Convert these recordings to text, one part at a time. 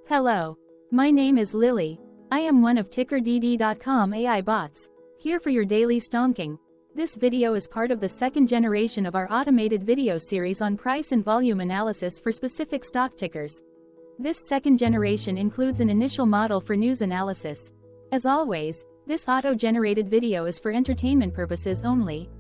Hello. My name is Lily. I am one of TickerDD.com AI bots, here for your daily stonking. This video is part of the second generation of our automated video series on price and volume analysis for specific stock tickers. This second generation includes an initial model for news analysis. As always, this auto-generated video is for entertainment purposes only.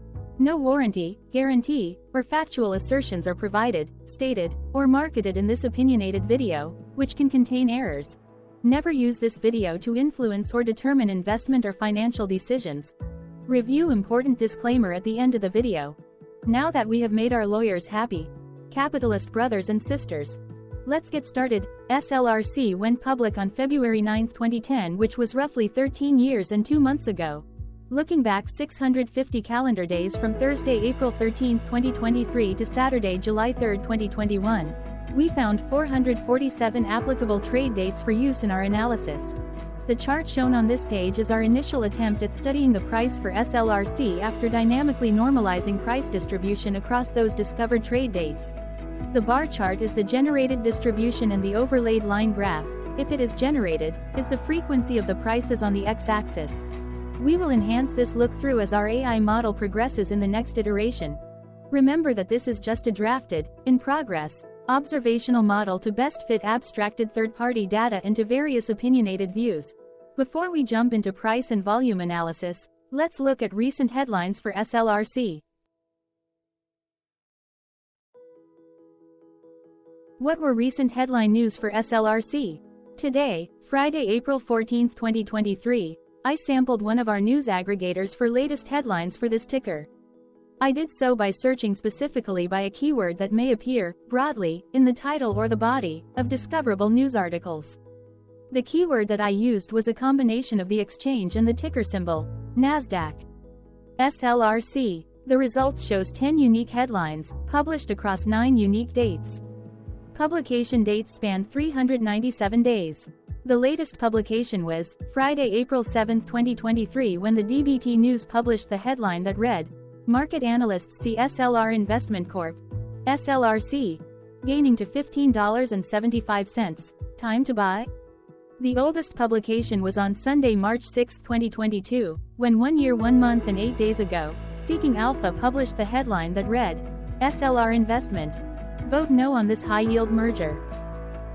No warranty, guarantee, or factual assertions are provided, stated, or marketed in this opinionated video, which can contain errors. Never use this video to influence or determine investment or financial decisions. Review important disclaimer at the end of the video. Now that we have made our lawyers happy, capitalist brothers and sisters, let's get started. SLRC went public on February 9, 2010, which was roughly 13 years and 2 months ago. Looking back 650 calendar days from Thursday, April 13, 2023 to Saturday, July 3, 2021, we found 447 applicable trade dates for use in our analysis. The chart shown on this page is our initial attempt at studying the price for SLRC after dynamically normalizing price distribution across those discovered trade dates. The bar chart is the generated distribution and the overlaid line graph, if it is generated, is the frequency of the prices on the x-axis. We will enhance this look-through as our AI model progresses in the next iteration. Remember that this is just a drafted, in progress, observational model to best fit abstracted third-party data into various opinionated views. Before we jump into price and volume analysis, let's look at recent headlines for SLRC. What were recent headline news for SLRC? Today, Friday, April 14, 2023, I sampled one of our news aggregators for latest headlines for this ticker. I did so by searching specifically by a keyword that may appear, broadly, in the title or the body, of discoverable news articles. The keyword that I used was a combination of the exchange and the ticker symbol, NASDAQ. SLRC. The results shows 10 unique headlines, published across 9 unique dates. Publication dates span 397 days. The latest publication was Friday, April 7, 2023, when the DBT News published the headline that read, "Market analysts see SLR Investment Corp. SLRC gaining to $15.75. Time to buy?" The oldest publication was on Sunday, March 6, 2022, when 1 year, 1 month and 8 days ago, Seeking Alpha published the headline that read, "SLR Investment. Vote no on this high-yield merger."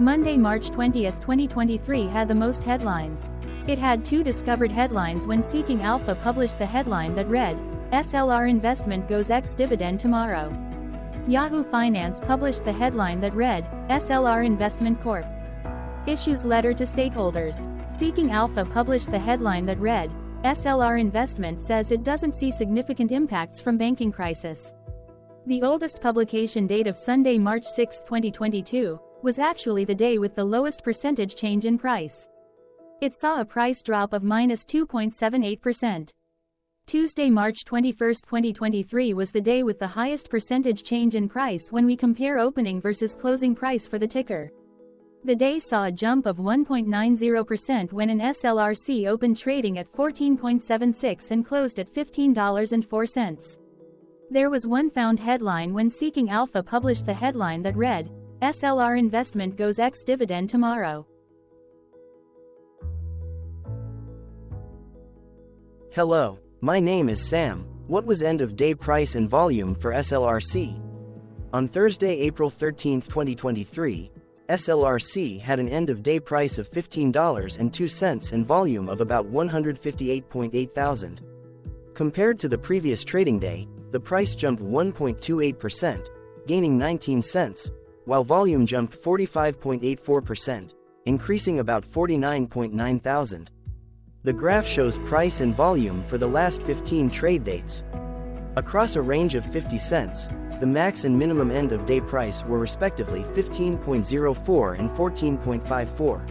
Monday, March 20, 2023 had the most headlines. It had 2 discovered headlines when Seeking Alpha published the headline that read, "SLR Investment goes ex-dividend tomorrow." Yahoo Finance published the headline that read, "SLR Investment Corp. Issues letter to stakeholders." Seeking Alpha published the headline that read, "SLR Investment says it doesn't see significant impacts from banking crisis." The oldest publication date of Sunday, March 6, 2022, was actually the day with the lowest percentage change in price. It saw a price drop of -2.78%. Tuesday, March 21, 2023 was the day with the highest percentage change in price when we compare opening versus closing price for the ticker. The day saw a jump of 1.90% when an SLRC opened trading at $14.76 and closed at $15.04. There was one found headline when Seeking Alpha published the headline that read, "SLR Investment goes ex-dividend tomorrow." Hello, my name is Sam. What was end-of-day price and volume for SLRC? On Thursday, April 13, 2023, SLRC had an end-of-day price of $15.02 and volume of about 158.8 thousand. Compared to the previous trading day, the price jumped 1.28%, gaining 19 cents, while volume jumped 45.84%, increasing about 49.9 thousand. The graph shows price and volume for the last 15 trade dates. Across a range of 50 cents, the max and minimum end-of-day price were respectively 15.04 and 14.54.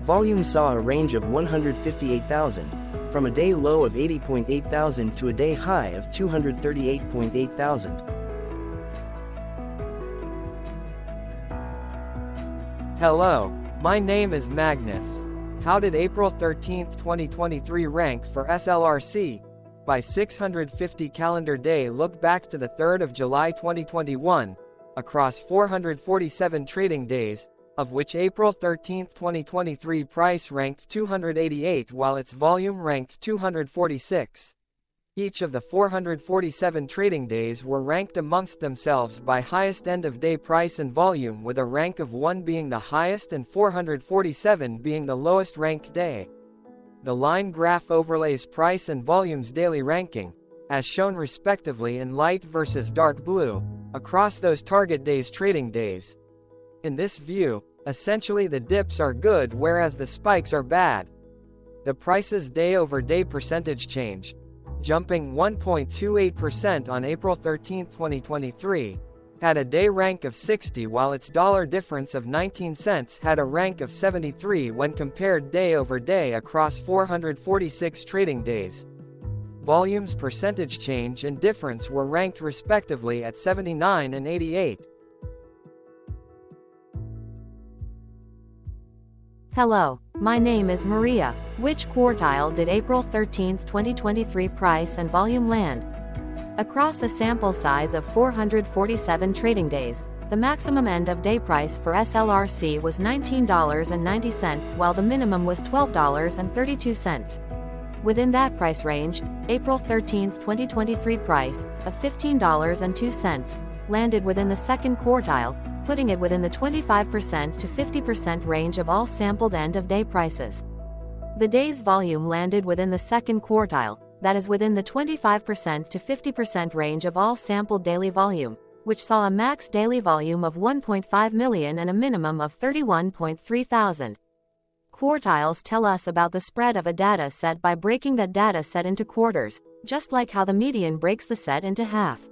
Volume saw a range of 158,000, from a day low of 80.8 thousand to a day high of 238.8 thousand. Hello, my name is Magnus. How did April 13, 2023 rank for SLRC? By 650 calendar day, look back to the 3rd of July 2021, across 447 trading days, of which April 13, 2023 price ranked 288 while its volume ranked 246. Each of the 447 trading days were ranked amongst themselves by highest end-of-day price and volume, with a rank of 1 being the highest and 447 being the lowest ranked day. The line graph overlays price and volume's daily ranking, as shown respectively in light versus dark blue, across those target days' trading days. In this view, essentially the dips are good whereas the spikes are bad. The price's day-over-day percentage change, jumping 1.28% on April 13, 2023, had a day rank of 60 while its dollar difference of 19 cents had a rank of 73 when compared day over day across 446 trading days. Volume's percentage change and difference were ranked respectively at 79 and 88. Hello, my name is Maria. Which quartile did April 13, 2023 price and volume land? Across a sample size of 447 trading days, the maximum end-of-day price for SLRC was $19.90 while the minimum was $12.32. Within that price range, April 13, 2023 price of $15.02 landed within the second quartile, putting it within the 25% to 50% range of all sampled end-of-day prices. The day's volume landed within the second quartile, that is within the 25% to 50% range of all sampled daily volume, which saw a max daily volume of 1.5 million and a minimum of 31.3 thousand. Quartiles tell us about the spread of a data set by breaking that data set into quarters, just like how the median breaks the set into half.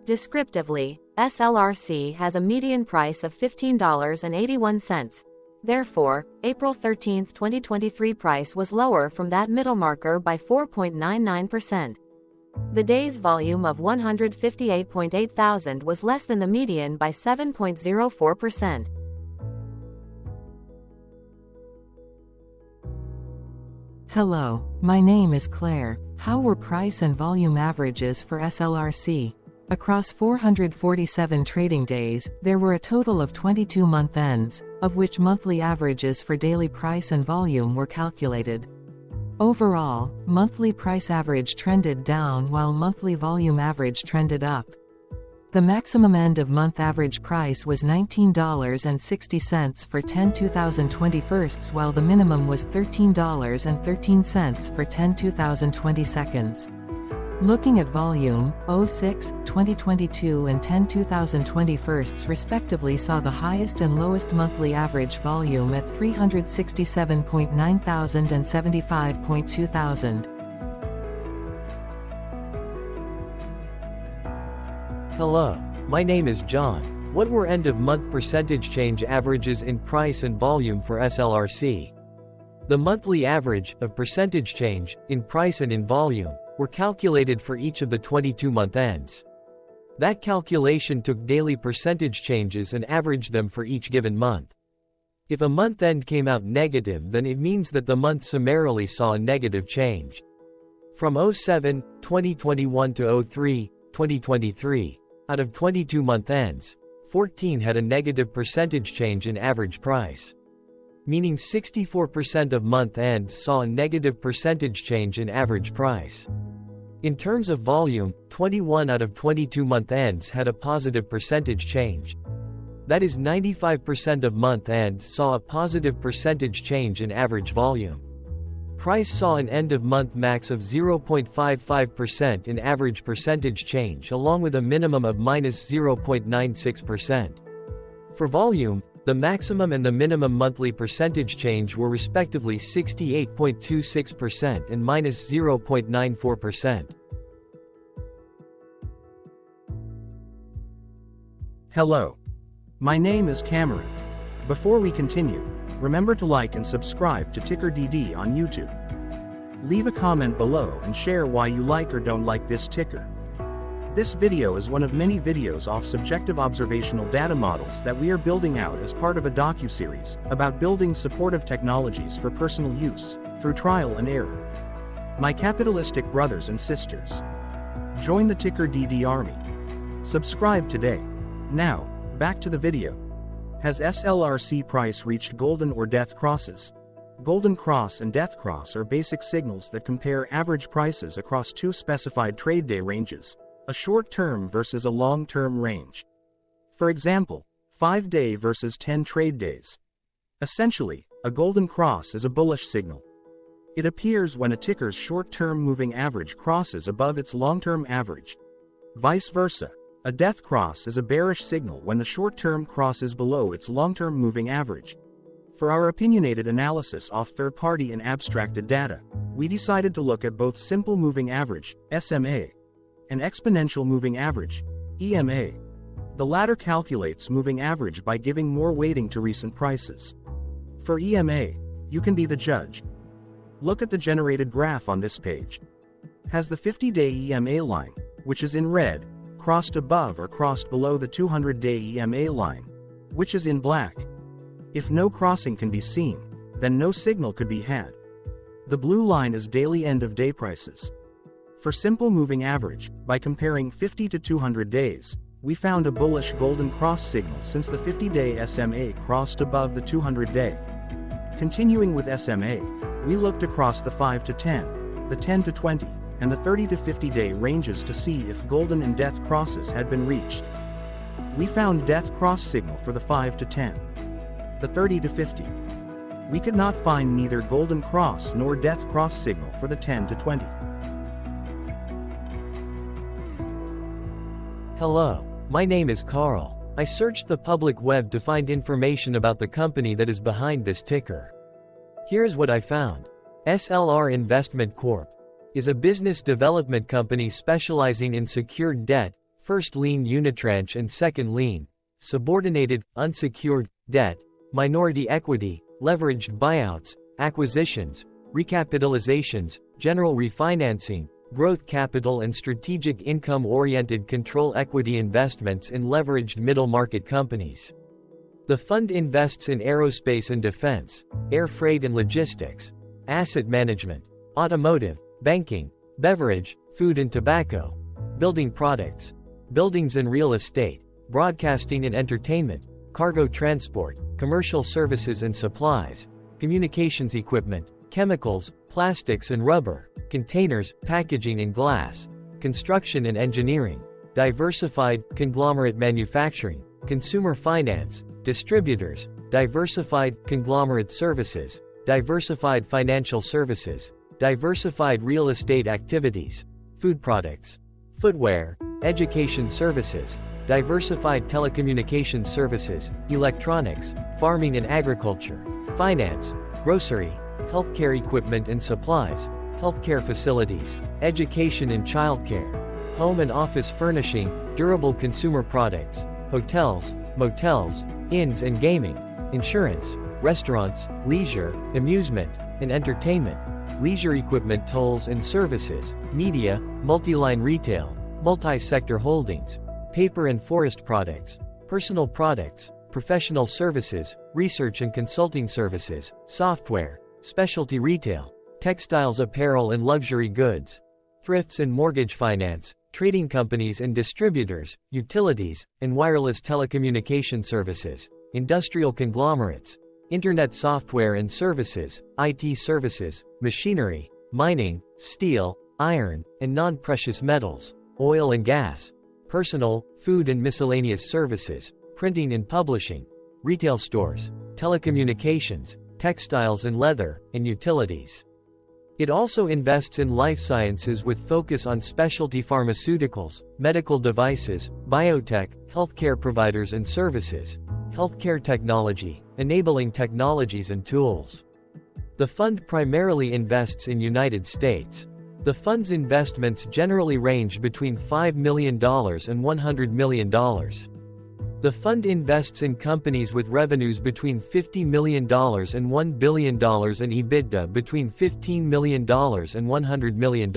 Descriptively, SLRC has a median price of $15.81. Therefore, April 13, 2023 price was lower from that middle marker by 4.99%. The day's volume of 158.8 thousand was less than the median by 7.04%. Hello, my name is Claire. How were price and volume averages for SLRC? Across 447 trading days, there were a total of 22 month ends, of which monthly averages for daily price and volume were calculated. Overall, monthly price average trended down while monthly volume average trended up. The maximum end-of-month average price was $19.60 for 10/2021 while the minimum was $13.13 for 10/2022. Looking at volume, 06, 2022 and 10/2021 respectively saw the highest and lowest monthly average volume at 367.9 thousand and 75.2 thousand. Hello, my name is John. What were end-of-month percentage change averages in price and volume for SLRC? The monthly average of percentage change in price and in volume were calculated for each of the 22 month ends. That calculation took daily percentage changes and averaged them for each given month. If a month end came out negative, then it means that the month summarily saw a negative change. From 07, 2021 to 03, 2023, out of 22 month ends, 14 had a negative percentage change in average price. Meaning 64% of month ends saw a negative percentage change in average price. In terms of volume, 21 out of 22 month ends had a positive percentage change. That is 95% of month ends saw a positive percentage change in average volume. Price saw an end-of-month max of 0.55% in average percentage change along with a minimum of minus 0.96%. For volume, the maximum and the minimum monthly percentage change were respectively 68.26% and minus 0.94%. Hello. My name is Cameron. Before we continue, remember to like and subscribe to TickerDD on YouTube. Leave a comment below and share why you like or don't like this ticker. This video is one of many videos off subjective observational data models that we are building out as part of a docuseries about building supportive technologies for personal use, through trial and error. My capitalistic brothers and sisters, join the TickerDD army. Subscribe today. Now, back to the video. Has SLRC price reached golden or death crosses? Golden cross and death cross are basic signals that compare average prices across two specified trade day ranges, a short-term versus a long-term range. For example, 5-day versus 10 trade days. Essentially, a golden cross is a bullish signal. It appears when a ticker's short-term moving average crosses above its long-term average. Vice versa, a death cross is a bearish signal when the short-term crosses below its long-term moving average. For our opinionated analysis of third-party and abstracted data, we decided to look at both simple moving average, SMA, and exponential moving average, EMA. The latter calculates moving average by giving more weighting to recent prices. For EMA, you can be the judge. Look at the generated graph on this page. Has the 50-day EMA line, which is in red, crossed above or crossed below the 200-day EMA line, which is in black? If no crossing can be seen, then no signal could be had. The blue line is daily end-of-day prices. For simple moving average, by comparing 50 to 200 days, we found a bullish golden cross signal since the 50-day SMA crossed above the 200-day. Continuing with SMA, we looked across the 5 to 10, the 10 to 20, and the 30 to 50-day ranges to see if golden and death crosses had been reached. We found death cross signal for the 5 to 10. The 30 to 50. We could not find neither golden cross nor death cross signal for the 10 to 20. Hello, my name is Carl. I searched the public web to find information about the company that is behind this ticker. Here's what I found. SLR Investment Corp. is a business development company specializing in secured debt, first lien unitranche and second lien, subordinated, unsecured, debt, minority equity, leveraged buyouts, acquisitions, recapitalizations, general refinancing, growth capital and strategic income-oriented control equity investments in leveraged middle-market companies. The fund invests in aerospace and defense, air freight and logistics, asset management, automotive, banking, beverage, food and tobacco, building products, buildings and real estate, broadcasting and entertainment, cargo transport, commercial services and supplies, communications equipment, chemicals, plastics and rubber, containers, packaging and glass, construction and engineering, diversified, conglomerate manufacturing, consumer finance, distributors, diversified, conglomerate services, diversified financial services, diversified real estate activities, food products, footwear, education services, diversified telecommunications services, electronics, farming and agriculture, finance, grocery, healthcare equipment and supplies, healthcare facilities, education and childcare, home and office furnishing, durable consumer products, hotels, motels, inns and gaming, insurance, restaurants, leisure, amusement, and entertainment, leisure equipment tolls and services, media, multi-line retail, multi-sector holdings, paper and forest products, personal products, professional services, research and consulting services, software, specialty retail, textiles, apparel and luxury goods, thrifts and mortgage finance, trading companies and distributors, utilities, and wireless telecommunication services, industrial conglomerates, internet software and services, IT services, machinery, mining, steel, iron, and non-precious metals, oil and gas, personal, food and miscellaneous services, printing and publishing, retail stores, telecommunications, textiles and leather, and utilities. It also invests in life sciences with focus on specialty pharmaceuticals, medical devices, biotech, healthcare providers and services, healthcare technology, enabling technologies and tools. The fund primarily invests in United States. The fund's investments generally range between $5 million and $100 million. The fund invests in companies with revenues between $50 million and $1 billion and EBITDA between $15 million and $100 million.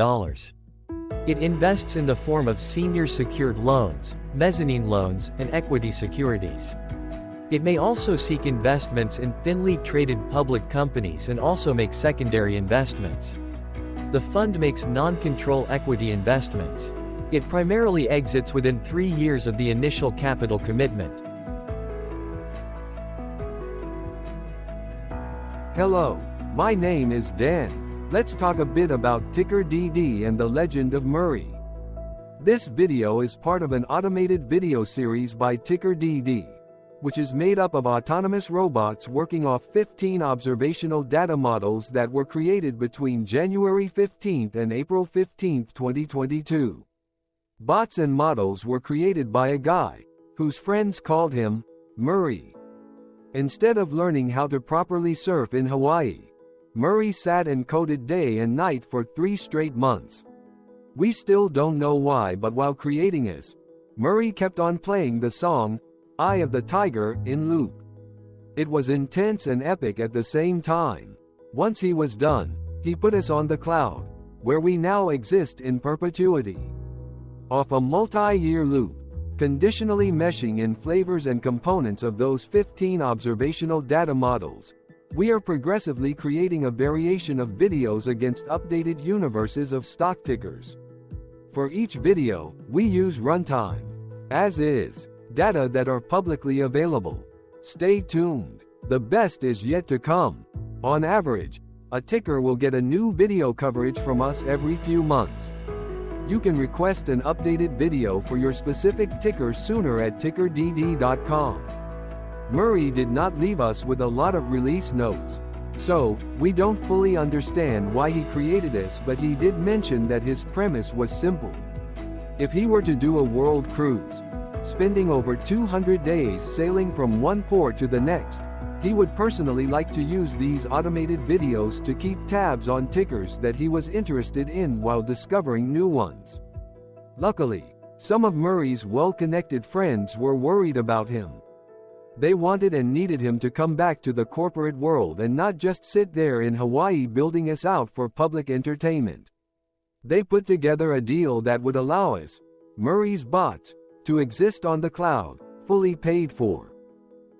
It invests in the form of senior secured loans, mezzanine loans, and equity securities. It may also seek investments in thinly traded public companies and also make secondary investments. The fund makes non-control equity investments. It primarily exits within 3 years of the initial capital commitment. Hello, my name is Dan. Let's talk a bit about TickerDD and the legend of Murray. This video is part of an automated video series by TickerDD, which is made up of autonomous robots working off 15 observational data models that were created between January 15 and April 15, 2022. Bots and models were created by a guy, whose friends called him Murray. Instead of learning how to properly surf in Hawaii, Murray sat and coded day and night for 3 straight months. We still don't know why, but while creating this, Murray kept on playing the song Eye of the Tiger in loop. It was intense and epic at the same time. Once he was done, he put us on the cloud, where we now exist in perpetuity. Off a multi-year loop, conditionally meshing in flavors and components of those 15 observational data models, we are progressively creating a variation of videos against updated universes of stock tickers. For each video, we use runtime, as is, data that are publicly available. Stay tuned. The best is yet to come. On average, a ticker will get a new video coverage from us every few months. You can request an updated video for your specific ticker sooner at TickerDD.com. Murray did not leave us with a lot of release notes, so we don't fully understand why he created this, but he did mention that his premise was simple. If he were to do a world cruise, spending over 200 days sailing from one port to the next, he would personally like to use these automated videos to keep tabs on tickers that he was interested in while discovering new ones. Luckily, some of Murray's well-connected friends were worried about him. They wanted and needed him to come back to the corporate world and not just sit there in Hawaii building us out for public entertainment. They put together a deal that would allow us, Murray's bots, to exist on the cloud, fully paid for.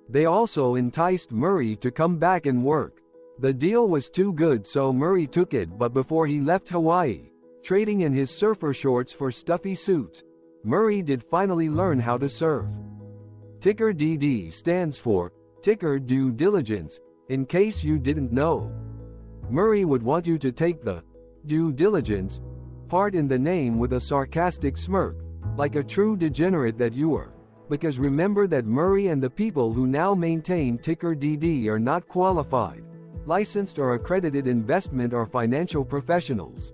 They also enticed Murray to come back and work. The deal was too good, so Murray took it, but before he left Hawaii, trading in his surfer shorts for stuffy suits, Murray did finally learn how to surf. TickerDD stands for Ticker Due Diligence, in case you didn't know. Murray would want you to take the due diligence part in the name with a sarcastic smirk, like a true degenerate that you are, because remember that Murray and the people who now maintain TickerDD are not qualified, licensed or accredited investment or financial professionals.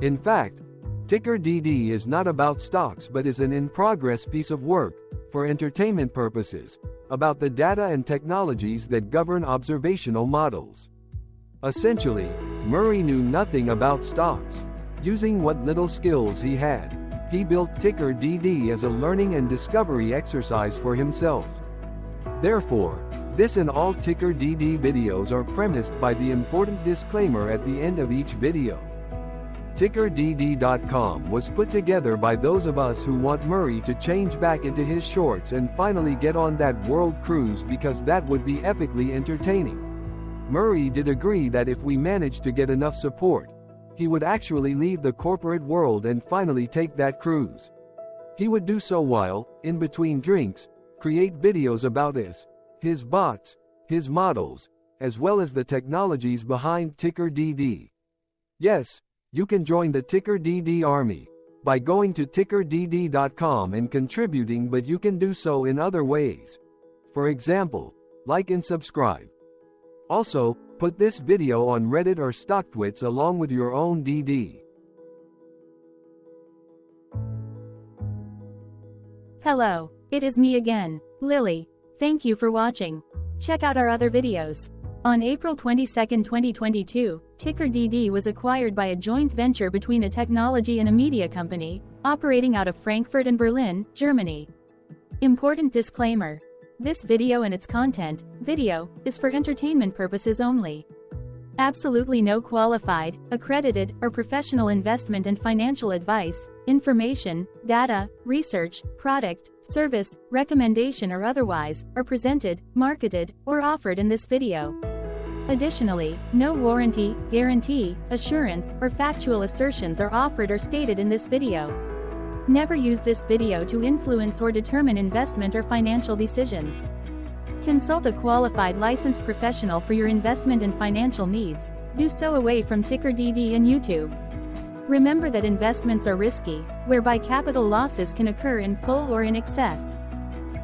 In fact, TickerDD is not about stocks but is an in-progress piece of work, for entertainment purposes, about the data and technologies that govern observational models. Essentially, Murray knew nothing about stocks. Using what little skills he had, he built TickerDD as a learning and discovery exercise for himself. Therefore, this and all TickerDD videos are premised by the important disclaimer at the end of each video. TickerDD.com was put together by those of us who want Murray to change back into his shorts and finally get on that world cruise, because that would be epically entertaining. Murray did agree that if we managed to get enough support, he would actually leave the corporate world and finally take that cruise. He would do so while, in between drinks, create videos about us, his bots, his models, as well as the technologies behind TickerDD. Yes, you can join the TickerDD army by going to TickerDD.com and contributing, but you can do so in other ways. For example, like and subscribe. Also, put this video on Reddit or StockTwits along with your own DD. Hello, it is me again, Lily. Thank you for watching. Check out our other videos. On April 22, 2022, TickerDD was acquired by a joint venture between a technology and a media company, operating out of Frankfurt and Berlin, Germany. Important disclaimer. This video and its content, is for entertainment purposes only. Absolutely no qualified, accredited, or professional investment and financial advice, information, data, research, product, service, recommendation or otherwise, are presented, marketed, or offered in this video. Additionally, no warranty, guarantee, assurance, or factual assertions are offered or stated in this video. Never use this video to influence or determine investment or financial decisions. Consult a qualified licensed professional for your investment and financial needs. Do so away from TickerDD and YouTube. Remember that investments are risky, whereby capital losses can occur in full or in excess.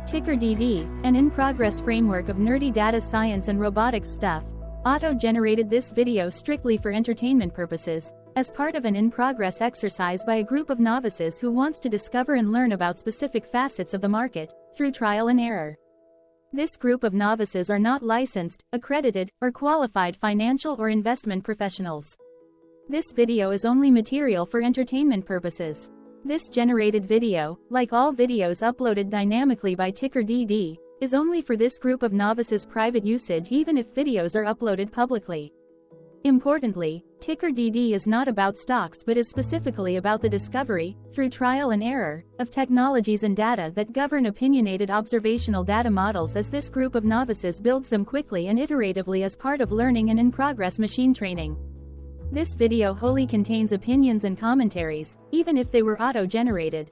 TickerDD, an in-progress framework of nerdy data science and robotics stuff, auto-generated this video strictly for entertainment purposes, as part of an in-progress exercise by a group of novices who wants to discover and learn about specific facets of the market, through trial and error. This group of novices are not licensed, accredited, or qualified financial or investment professionals. This video is only material for entertainment purposes. This generated video, like all videos uploaded dynamically by TickerDD, is only for this group of novices' private usage even if videos are uploaded publicly. Importantly, TickerDD is not about stocks but is specifically about the discovery, through trial and error, of technologies and data that govern opinionated observational data models as this group of novices builds them quickly and iteratively as part of learning and in-progress machine training. This video wholly contains opinions and commentaries, even if they were auto-generated.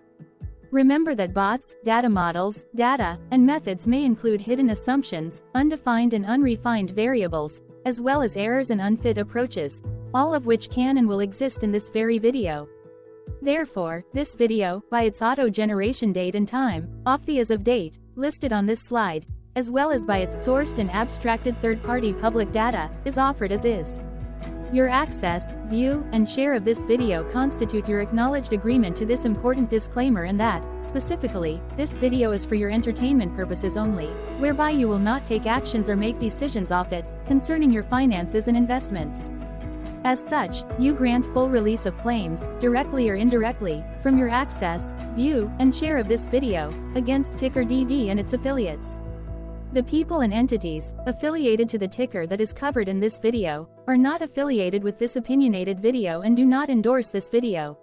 Remember that bots, data models, data, and methods may include hidden assumptions, undefined and unrefined variables, as well as errors and unfit approaches, all of which can and will exist in this very video. Therefore, this video, by its auto-generation date and time, off the as of date, listed on this slide, as well as by its sourced and abstracted third-party public data, is offered as is. Your access, view, and share of this video constitute your acknowledged agreement to this important disclaimer and that, specifically, this video is for your entertainment purposes only, whereby you will not take actions or make decisions off it, concerning your finances and investments. As such, you grant full release of claims, directly or indirectly, from your access, view, and share of this video, against TickerDD and its affiliates. The people and entities, affiliated to the ticker that is covered in this video, are not affiliated with this opinionated video and do not endorse this video.